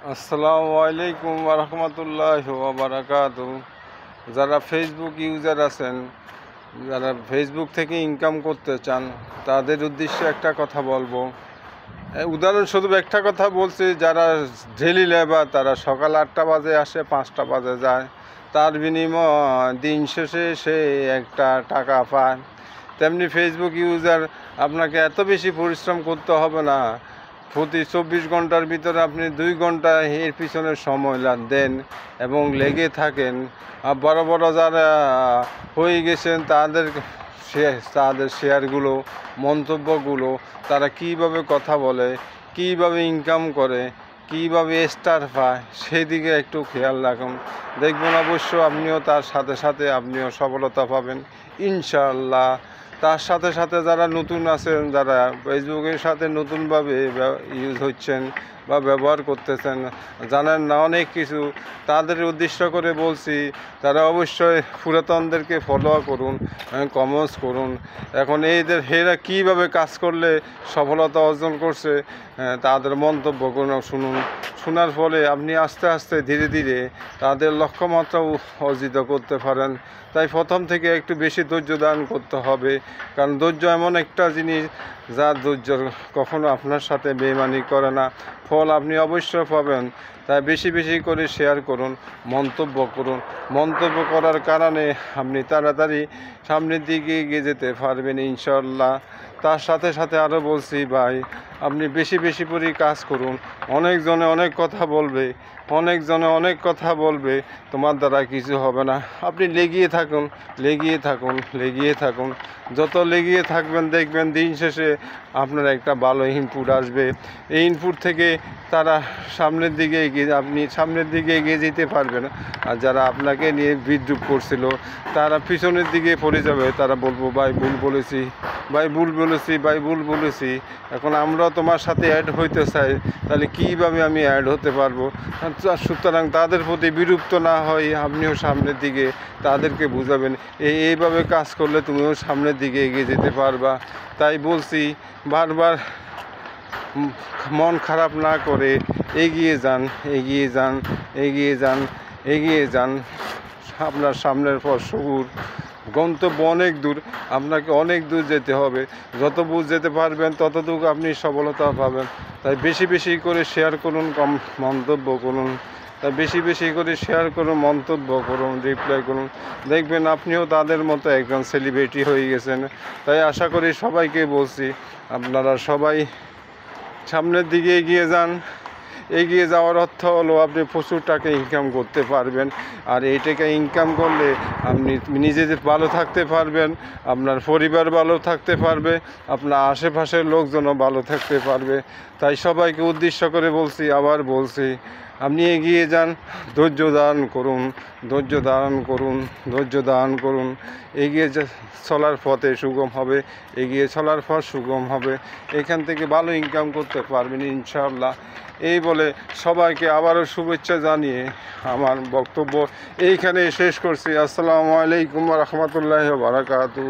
আসসালামু আলাইকুম রহমতুল্লাহ বারাকাতু। যারা ফেসবুক ইউজার আছেন, যারা ফেসবুক থেকে ইনকাম করতে চান, তাদের উদ্দেশ্যে একটা কথা বলবো। উদাহরণস্বরূপ একটা কথা বলছি, যারা ডেলি লেবার, তারা সকাল 8টা বাজে আসে, 5টা বাজে যায়, তার বিনিময় দিন শেষে সে একটা টাকা পায়। তেমনি ফেসবুক ইউজার, আপনাকে এত বেশি পরিশ্রম করতে হবে না। প্রতি 24 ঘন্টার ভিতরে আপনি 2 ঘন্টা এর পিছনে সময় দেন এবং লেগে থাকেন। আর বড় বড় যারা হয়ে গেছেন, তাদের শেয়ারগুলো, মন্তব্যগুলো, তারা কীভাবে কথা বলে, কীভাবে ইনকাম করে, কীভাবে স্টার পায়, সেদিকে একটু খেয়াল রাখুন। দেখবেন অবশ্য আপনিও তার সাথে সাথে আপনিও সফলতা পাবেন ইনশাআল্লাহ। তার সাথে সাথে যারা নতুন আছেন, যারা ফেসবুকের সাথে নতুনভাবে ইউজ হচ্ছেন বা ব্যবহার করতেছেন, জানেন না অনেক কিছু, তাদের উদ্দেশ্য করে বলছি, তারা অবশ্যই পুরাতনদেরকে ফলো করুন, কমেন্টস করুন। এখন এরা কীভাবে কাজ করলে সফলতা অর্জন করছে, তাদের মন্তব্যগুলো শুনুন। শোনার ফলে আপনি আস্তে আস্তে ধীরে ধীরে তাদের লক্ষ্যমাত্রা অর্জিত করতে পারেন। তাই প্রথম থেকে একটু বেশি ধৈর্য দান করতে হবে, কারণ ধৈর্য এমন একটা জিনিস, যার ধৈর্য কখনো আপনার সাথে বেইমানি করে না, ফল আপনি অবশ্যই পাবেন। তাই বেশি বেশি করে শেয়ার করুন, মন্তব্য করুন। মন্তব্য করার কারণে আপনি তাড়াতাড়ি সামনের দিকে এগিয়ে যেতে পারবেন ইনশাআল্লাহ। তার সাথে সাথে আরও বলছি, ভাই আপনি বেশি বেশি করে কাজ করুন। অনেকজনে অনেক কথা বলবে, অনেকজনে অনেক কথা বলবে, তোমার দ্বারা কিছু হবে না। আপনি লেগিয়ে থাকুন, লেগিয়ে থাকুন, লেগিয়ে থাকুন। যত লেগিয়ে থাকবেন, দেখবেন দিন শেষে আপনার একটা ভালো ইনপুট আসবে। এই ইনপুট থেকে তারা সামনের দিকে আপনি সামনের দিকে এগিয়ে যেতে পারবেন। আর যারা আপনাকে নিয়ে বিদ্রুপ করছিল, তারা পিছনের দিকে পড়ে যাবে। তারা বলবো, ভাই ভুল বলেছি, ভাই ভুল বলেছি, ভাই ভুল বলেছি। এখন আমরাও তোমার সাথে অ্যাড হইতে চাই, তাহলে কীভাবে আমি অ্যাড হতে পারবো? সুতরাং তাদের প্রতি বিরক্ত না হয় আপনিও সামনের দিকে তাদেরকে বুঝাবেন, এইভাবে কাজ করলে তুমিও সামনের দিকে এগিয়ে যেতে পারবা। তাই বলছি, বারবার মন খারাপ না করে এগিয়ে যান, এগিয়ে যান, এগিয়ে যান, এগিয়ে যান। আপনার সামনের পর সবুজ, গন্তব্য অনেক দূর, আপনাকে অনেক দূর যেতে হবে। যত দূর যেতে পারবেন ততটুকু আপনি সফলতা পাবেন। তাই বেশি বেশি করে শেয়ার করুন, মন্তব্য করুন। তাই বেশি বেশি করে শেয়ার করুন, মন্তব্য করুন, রিপ্লাই করুন। দেখবেন আপনিও তাদের মতো একজন সেলিব্রিটি হয়ে গেছেন। তাই আশা করি সবাইকে বলছি, আপনারা সবাই সামনের দিকে এগিয়ে যান। এগিয়ে যাওয়ার অর্থ হলো আপনি প্রচুর টাকা ইনকাম করতে পারবেন। আর এই টাকা ইনকাম করলে আপনি নিজে ভালো থাকতে পারবেন, আপনার পরিবার ভালো থাকতে পারবে, আপনার আশেপাশের লোকজনও ভালো থাকতে পারবে। তাই সবাইকে উদ্দেশ্য করে বলছি, আবার বলছি, আপনি এগিয়ে যান, ধৈর্য ধারণ করুন, ধৈর্য ধারণ করুন, ধৈর্য ধারণ করুন। এগিয়ে চলার পথে সুগম হবে, এগিয়ে চলার পথ সুগম হবে। এখান থেকে ভালো ইনকাম করতে পারবেন ইনশাআল্লাহ। এই বলে সবাইকে আবারও শুভেচ্ছা জানিয়ে আমার বক্তব্য এইখানে শেষ করছি। আসসালামু আলাইকুম রহমতুল্লাহ বারাকাতুহু।